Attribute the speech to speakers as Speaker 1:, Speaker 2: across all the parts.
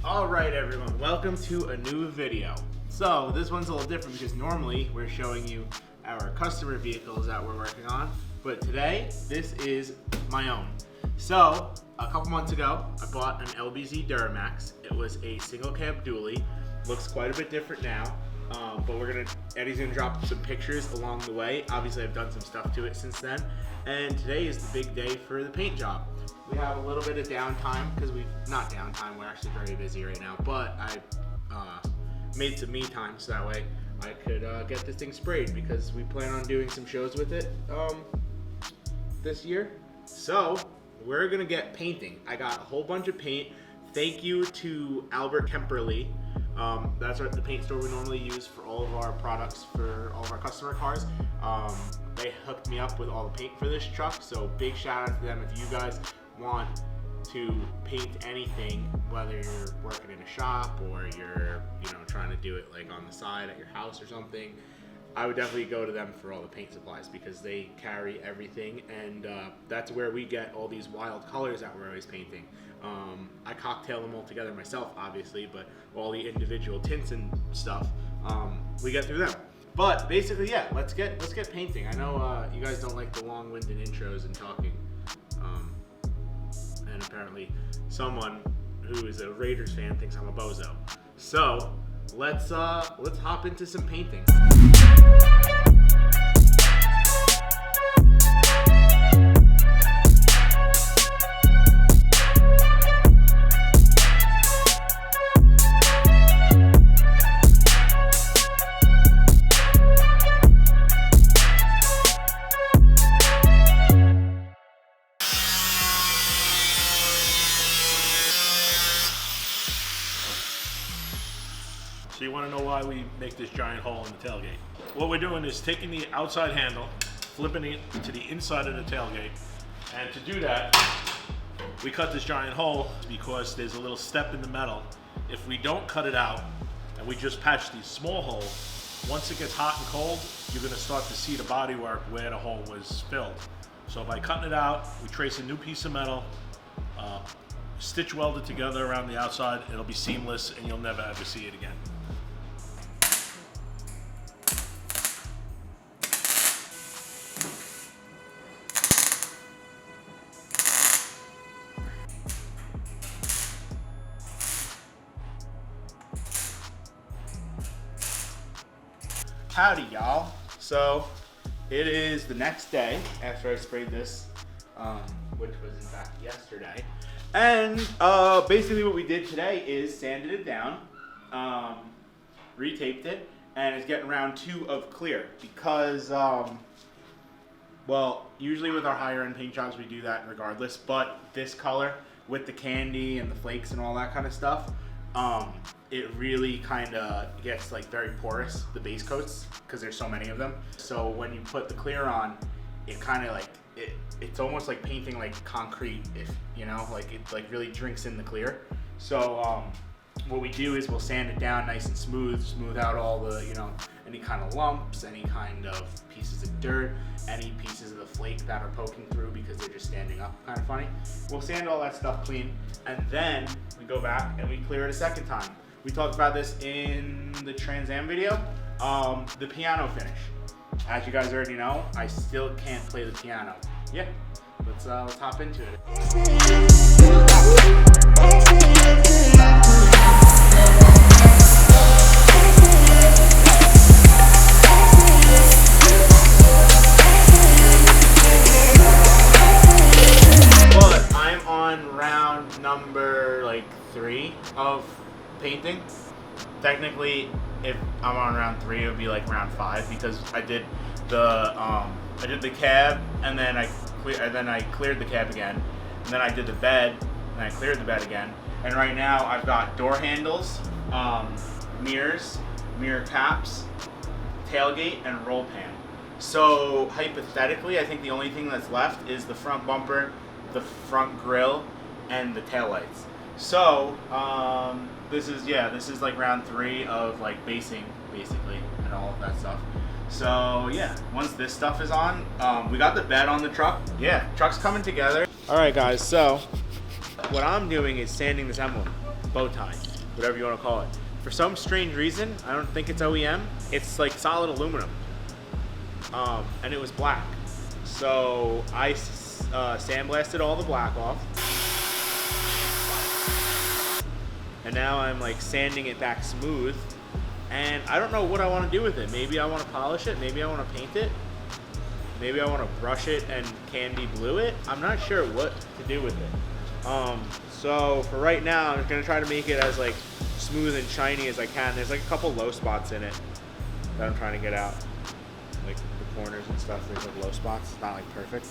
Speaker 1: Alright everyone, welcome to a new video. So this one's a little different because normally we're showing you our customer vehicles that we're working on, but today this is my own. So a couple months ago I bought an LBZ Duramax. It was a single cab dually. Looks quite a bit different now, but Eddie's gonna drop some pictures along the way. Obviously I've done some stuff to it since then, and today is the big day for the paint job. We have a little bit of downtime because not downtime, we're actually very busy right now, but I made some me time so that way I could get this thing sprayed because we plan on doing some shows with it this year. So we're gonna get painting. I got a whole bunch of paint. Thank you to Albert Kemperly. That's the paint store we normally use for all of our products for all of our customer cars. They hooked me up with all the paint for this truck, so big shout out to them. If you guys want to paint anything, whether you're working in a shop or you're trying to do it like on the side at your house or something, I would definitely go to them for all the paint supplies because they carry everything, and that's where we get all these wild colors that we're always painting. I cocktail them all together myself, obviously, but all the individual tints and stuff we get through them. But basically, yeah, let's get painting. I know you guys don't like the long-winded intros and talking, and apparently someone who is a Raiders fan thinks I'm a bozo. So let's hop into some painting.
Speaker 2: So you want to know why we make this giant hole in the tailgate. What we're doing is taking the outside handle, flipping it to the inside of the tailgate, and to do that, we cut this giant hole because there's a little step in the metal. If we don't cut it out and we just patch these small holes, once it gets hot and cold, you're going to start to see the bodywork where the hole was filled. So by cutting it out, we trace a new piece of metal, stitch weld it together around the outside. It'll be seamless and you'll never ever see it again.
Speaker 1: Howdy y'all. So it is the next day after I sprayed this, which was in fact yesterday. And basically what we did today is sanded it down, retaped it, and it's getting round 2 of clear because, well, usually with our higher end paint jobs we do that regardless, but this color with the candy and the flakes and all that kind of stuff, it really kind of gets like very porous, the base coats, because there's so many of them. So when you put the clear on, it kind of like, it's almost like painting like concrete, if you know, like it like really drinks in the clear. So what we do is we'll sand it down nice and smooth out all the, any kind of lumps, any kind of pieces of dirt, any pieces of the flake that are poking through because they're just standing up kind of funny. We'll sand all that stuff clean, and then we go back and we clear it a second time. We talked about this in the Trans Am video, the piano finish. As you guys already know, I still can't play the piano. Yeah, let's hop into it. But I'm on round number 3 of painting. Technically, if I'm on round 3, it would be like round 5 because I did the cab, and then I cleared the cab again, and then I did the bed, and I cleared the bed again. And right now I've got door handles, mirrors, mirror caps, tailgate, and roll pan. So hypothetically, I think the only thing that's left is the front bumper, the front grille, and the taillights. So this is like round 3 of like basing basically and all of that stuff. So yeah, once this stuff is on, we got the bed on the truck. Yeah, truck's coming together. All right guys, so what I'm doing is sanding this emblem, bow tie, whatever you want to call it. For some strange reason, I don't think it's OEM. It's like solid aluminum, and it was black. So I sandblasted all the black off, and now I'm like sanding it back smooth. And I don't know what I want to do with it. Maybe I want to polish it. Maybe I want to paint it. Maybe I want to brush it and candy blue it. I'm not sure what to do with it. So for right now, I'm gonna try to make it as like smooth and shiny as I can. There's like a couple low spots in it that I'm trying to get out, like the corners and stuff. There's like low spots. It's not like perfect,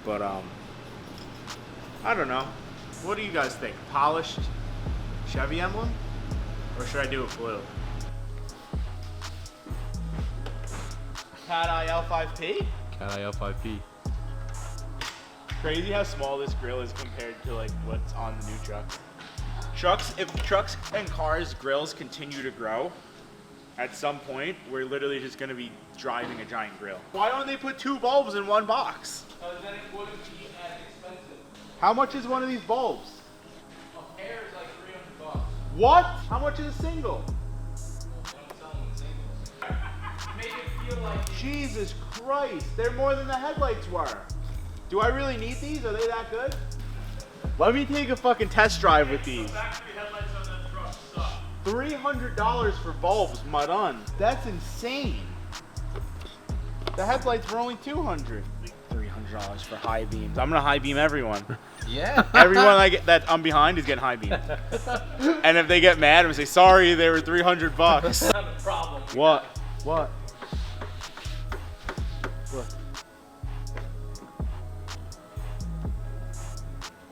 Speaker 1: but I don't know. What do you guys think? Polished Chevy emblem, or should I do it blue? Cat Eye L5P?
Speaker 3: Cat Eye L5P.
Speaker 1: Crazy how small this grill is compared to like what's on the new trucks. If trucks and cars grills continue to grow, at some point we're literally just gonna be driving a giant grill. Why don't they put 2 bulbs in one box?
Speaker 4: Because then it wouldn't be as expensive.
Speaker 1: How much is one of these bulbs?
Speaker 4: A pair is like $300.
Speaker 1: What? How much is a single?
Speaker 4: They don't sell them in singles. Make it feel like
Speaker 1: Jesus Christ, they're more than the headlights were. Do I really need these? Are they that good? Let me take a fucking test drive with these.
Speaker 2: Factory headlights on that truck suck.
Speaker 1: $300 for bulbs, Madon. That's insane. The headlights were only $200. $300 for high beams. I'm gonna high beam everyone.
Speaker 4: yeah.
Speaker 1: Everyone that I'm behind is getting high beamed. And if they get mad, I'm gonna say sorry. They were $300.
Speaker 4: Not a problem.
Speaker 1: What? What? What?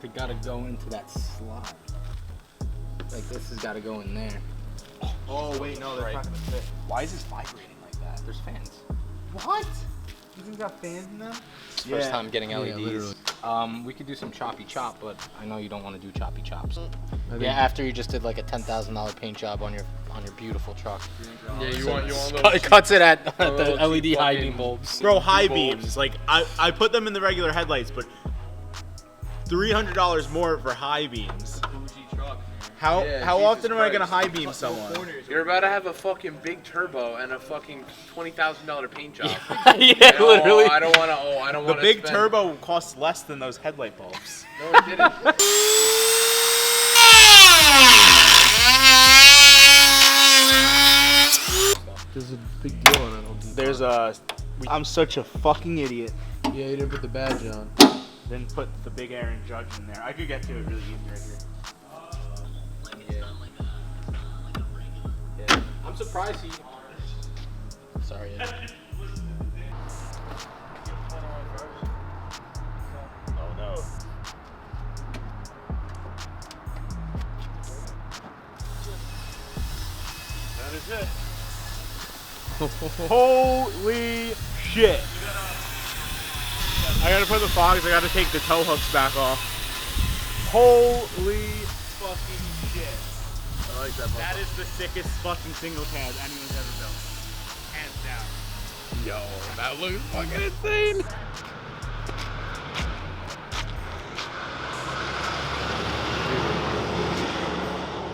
Speaker 4: They gotta go into that slot. Like this has gotta go in there.
Speaker 1: Oh wait, no, that's not gonna fit. Why is this vibrating like that?
Speaker 4: There's fans.
Speaker 1: What? You think got fans in them?
Speaker 4: First time getting
Speaker 3: Yeah,
Speaker 4: LEDs.
Speaker 3: literally.
Speaker 4: We could do some choppy chop, but I know you don't want to do choppy chops.
Speaker 3: I think-
Speaker 4: Yeah, after you just did like a $10,000 paint job on your beautiful truck.
Speaker 3: Yeah, you want
Speaker 4: It cuts it at the
Speaker 3: little
Speaker 4: LED
Speaker 3: cheap
Speaker 4: high
Speaker 3: fucking-
Speaker 4: beam bulbs.
Speaker 1: Bro, high beams. Like I put them in the regular headlights, but $300 more for high beams. How
Speaker 5: Yeah,
Speaker 1: how
Speaker 5: Jesus
Speaker 1: often am I gonna
Speaker 5: Christ.
Speaker 1: high beam someone?
Speaker 5: You're about to have a fucking big turbo and a fucking $20,000 paint job.
Speaker 4: Yeah,
Speaker 5: Oh,
Speaker 4: literally.
Speaker 5: I don't want to. Oh, I don't
Speaker 1: The
Speaker 5: want to.
Speaker 1: big turbo costs less than those headlight bulbs.
Speaker 5: No, it didn't.
Speaker 3: There's a big deal on it.
Speaker 1: There's I'm such a fucking idiot.
Speaker 3: Yeah, you didn't put the badge on.
Speaker 1: Then put the big Aaron Judge in there. I could get to it really easy right here.
Speaker 4: Yeah. I'm surprised he. Sorry. Yeah.
Speaker 1: Oh no.
Speaker 2: That is it.
Speaker 1: Holy shit. I gotta put the fogs, I gotta take the tow hooks back off. Holy fucking shit.
Speaker 5: I like that.
Speaker 1: That is the sickest fucking single cab anyone's ever built. Hands down.
Speaker 3: Yo, that looks fucking insane.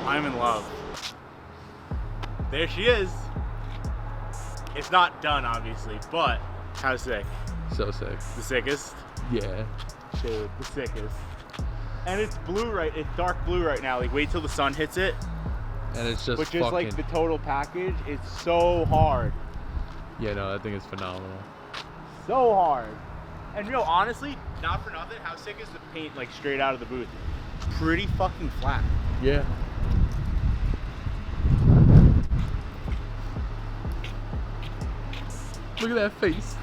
Speaker 1: I'm in love. There she is. It's not done, obviously, but how sick?
Speaker 3: So sick.
Speaker 1: The sickest?
Speaker 3: Yeah.
Speaker 1: Dude, the sickest. And it's blue it's dark blue right now. Like, wait till the sun hits it.
Speaker 3: And it's just
Speaker 1: Which is
Speaker 3: fucking.
Speaker 1: like the total package. It's so hard.
Speaker 3: Yeah, no, that thing is phenomenal.
Speaker 1: So hard. And honestly, not for nothing, how sick is the paint like straight out of the booth? Pretty fucking flat.
Speaker 3: Yeah. Look at that face.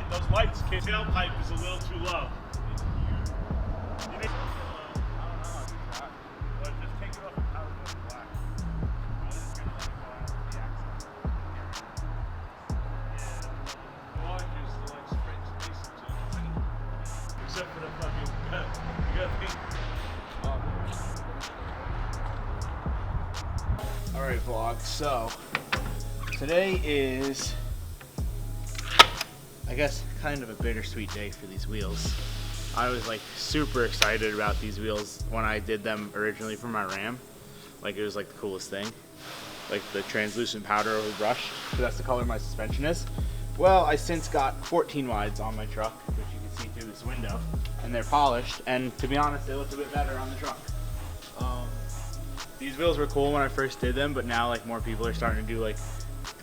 Speaker 2: Those lights, kid. Tailpipe is a little too low. You think? But just take it off the power button black. I was just gonna let it go out with the accent. Yeah. Gorgeous, like straight space to it. Except for the fucking. You gotta think.
Speaker 1: vlog. So today is, I guess, kind of a bittersweet day for these wheels. I was like super excited about these wheels when I did them originally for my Ram. Like it was like the coolest thing. Like the translucent powder over brush, so that's the color my suspension is. Well, I since got 14 wides on my truck, which you can see through this window, and they're polished, and to be honest, they look a bit better on the truck. These wheels were cool when I first did them, but now like more people are starting to do like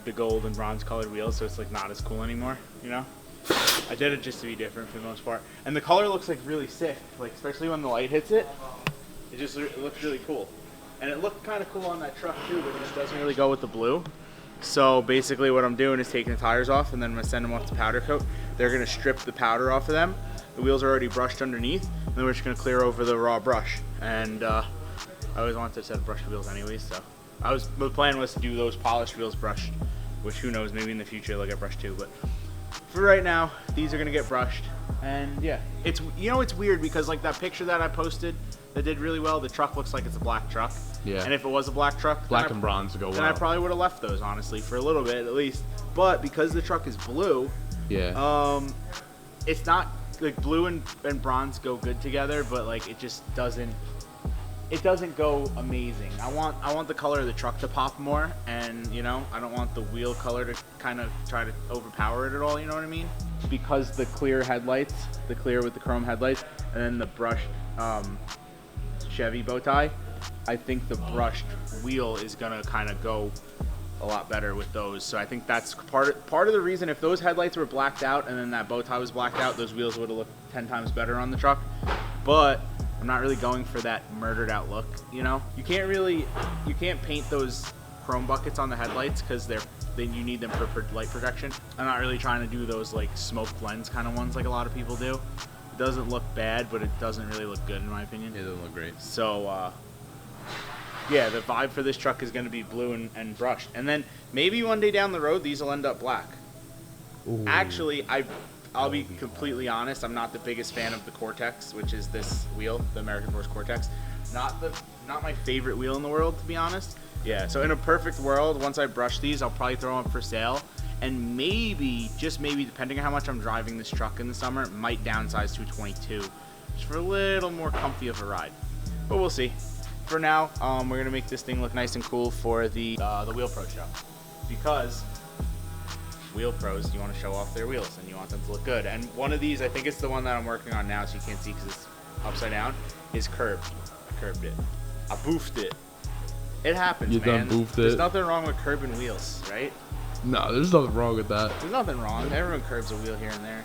Speaker 1: the gold and bronze colored wheels, so it's like not as cool anymore, you know? I did it just to be different for the most part. And the color looks like really sick, like especially when the light hits it, it looks really cool. And it looked kind of cool on that truck too, but it just doesn't really go with the blue. So basically what I'm doing is taking the tires off, and then I'm gonna send them off to powder coat. They're gonna strip the powder off of them. The wheels are already brushed underneath, and then we're just gonna clear over the raw brush. And I always wanted to set of brush wheels anyways, so the plan was to do those polished wheels brushed, which who knows, maybe in the future they'll get brushed too, but for right now, these are gonna get brushed. And yeah, it's weird because like that picture that I posted that did really well, the truck looks like it's a black truck.
Speaker 3: Yeah.
Speaker 1: And if it was a black truck,
Speaker 3: Black and bronze go well.
Speaker 1: then I probably would have left those, honestly, for a little bit at least. But because the truck is blue,
Speaker 3: Yeah.
Speaker 1: it's not like blue and bronze go good together, but like it just doesn't go amazing. I want the color of the truck to pop more, and you know, I don't want the wheel color to kind of try to overpower it at all, you know what I mean? Because the clear headlights, the clear with the chrome headlights, and then the brushed Chevy bow tie, I think the brushed wheel is gonna kind of go a lot better with those. So I think that's part of the reason. If those headlights were blacked out and then that bow tie was blacked out, those wheels would have looked 10 times better on the truck. But I'm not really going for that murdered out look, you know? You can't paint those chrome buckets on the headlights because then you need them for light protection. I'm not really trying to do those like smoke lens kind of ones like a lot of people do. It doesn't look bad, but it doesn't really look good in my opinion.
Speaker 3: It doesn't look great.
Speaker 1: So yeah, the vibe for this truck is going to be blue and brushed. And then maybe one day down the road, these will end up black.
Speaker 3: Ooh.
Speaker 1: Actually, I'll be completely honest, I'm not the biggest fan of the Cortex, which is this wheel, the American Force Cortex. Not my favorite wheel in the world, to be honest. Yeah, so in a perfect world, once I brush these, I'll probably throw them for sale. And maybe, just maybe, depending on how much I'm driving this truck in the summer, it might downsize to a 22, just for a little more comfy of a ride. But we'll see. For now, we're gonna make this thing look nice and cool for the Wheel Pro show, because wheel pros, you want to show off their wheels and you want them to look good. And one of these, I think it's the one that I'm working on now, so you can't see because it's upside down, is curved. I curved it. I boofed it. It happens,
Speaker 3: You
Speaker 1: man.
Speaker 3: done boofed
Speaker 1: There's
Speaker 3: it?
Speaker 1: nothing wrong with curbing wheels, right?
Speaker 3: No, there's nothing wrong with that.
Speaker 1: There's nothing wrong. Everyone curbs a wheel here and there.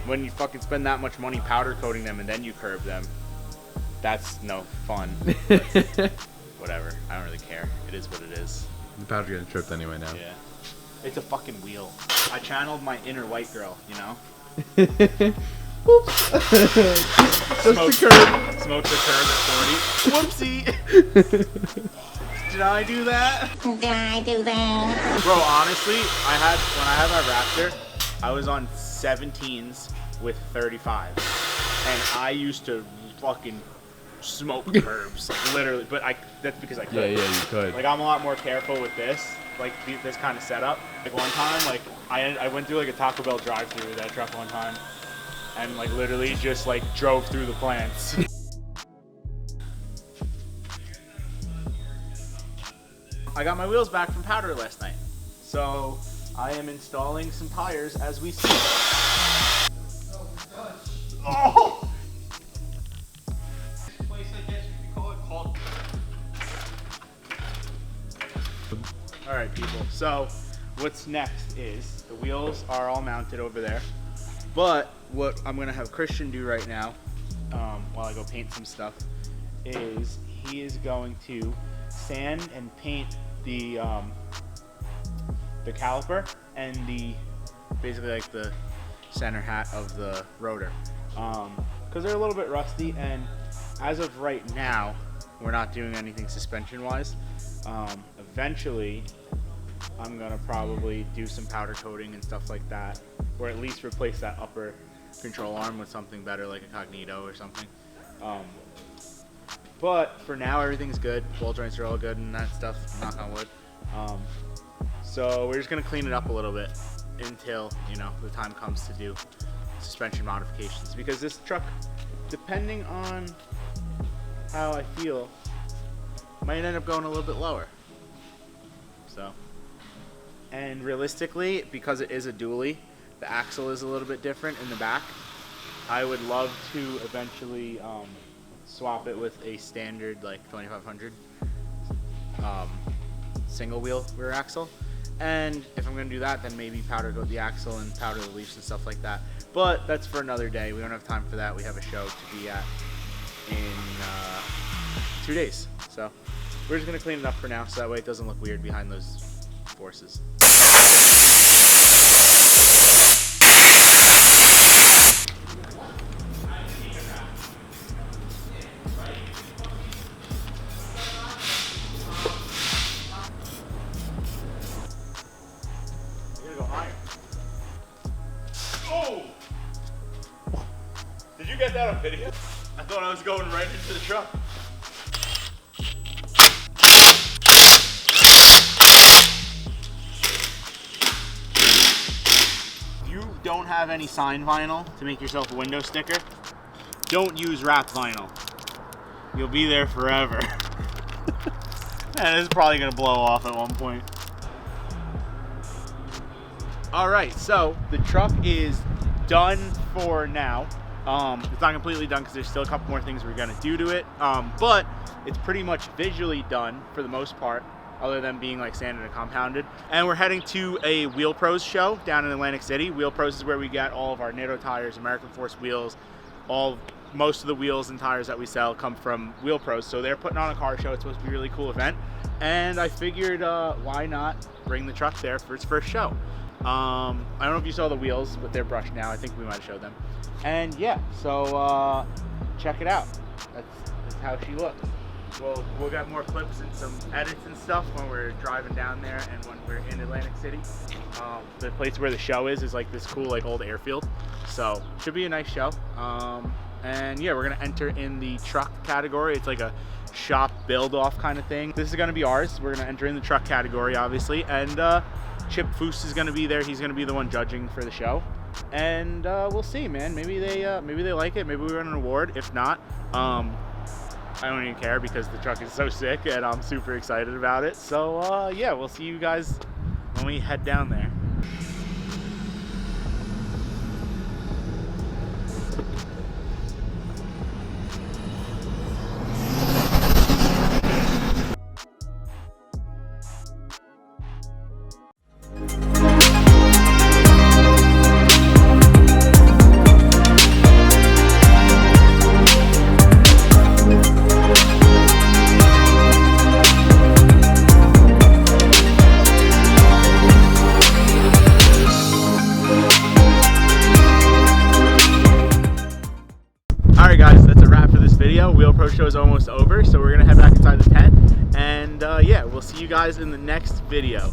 Speaker 1: When you fucking spend that much money powder coating them and then you curb them, that's no fun. Whatever. I don't really care. It is what it is.
Speaker 3: The powder's getting tripped anyway now.
Speaker 1: Yeah. It's a fucking wheel. I channeled my inner white girl, you know?
Speaker 3: Oops. Just the curb.
Speaker 1: Smoked the curb at 40. Whoopsie. Did I do that?
Speaker 6: Did I do that?
Speaker 1: Bro, honestly, when I had my Raptor, I was on 17s with 35. And I used to fucking smoke curbs, like, literally. But that's because I could.
Speaker 3: Yeah, you could.
Speaker 1: Like, I'm a lot more careful with this, like this kind of setup. Like one time, like I went through like a Taco Bell drive-through with that truck one time, and like literally just like drove through the plants. I got my wheels back from powder last night, so I am installing some tires as we speak. Oh! All right, people. So what's next is the wheels are all mounted over there, but what I'm gonna have Christian do right now, while I go paint some stuff, is he is going to sand and paint the caliper and basically like the center hat of the rotor, because they're a little bit rusty, and as of right now we're not doing anything suspension wise. Eventually I'm gonna probably do some powder coating and stuff like that, or at least replace that upper control arm with something better like a Cognito or something. But for now, everything's good. Ball joints are all good and that stuff, knock on wood. So we're just gonna clean it up a little bit until, you know, the time comes to do suspension modifications. Because this truck, depending on how I feel, might end up going a little bit lower. So, and realistically, because it is a dually, the axle is a little bit different in the back. I would love to eventually swap it with a standard like 2500 single wheel rear axle. And if I'm gonna do that, then maybe powder coat the axle and powder the leaves and stuff like that. But that's for another day. We don't have time for that. We have a show to be at in 2 days. So we're just gonna clean it up for now, so that way it doesn't look weird behind those forces.
Speaker 2: Oh! Did you get that on video? I thought I was going right into the truck.
Speaker 1: If you don't have any sign vinyl to make yourself a window sticker, don't use wrap vinyl. You'll be there forever. And it's probably gonna blow off at one point. All right, so the truck is done for now. It's not completely done because there's still a couple more things we're gonna do to it. But it's pretty much visually done for the most part, other than being like sanded and compounded. And we're heading to a Wheel Pros show down in Atlantic City. Wheel Pros is where we get all of our NATO tires, American Force wheels. Most of the wheels and tires that we sell come from Wheel Pros. So they're putting on a car show. It's supposed to be a really cool event. And I figured, why not bring the truck there for its first show? I don't know if you saw the wheels, but they're brushed now. I think we might have showed them. And yeah, so check it out. That's how she looks. We'll get more clips and some edits and stuff when we're driving down there and when we're in Atlantic City. The place where the show is like this cool like old airfield. So should be a nice show. And yeah, we're gonna enter in the truck category. It's like a shop build off kind of thing. This is gonna be ours. We're gonna enter in the truck category, obviously. And Chip Foose is gonna be there. He's gonna be the one judging for the show. And we'll see, man. Maybe they like it. Maybe we win an award. If not, I don't even care because the truck is so sick and I'm super excited about it. So yeah, we'll see you guys when we head down there. Alright guys, that's a wrap for this video. Wheel Pro show is almost over, so we're gonna head back inside the tent. And yeah, we'll see you guys in the next video.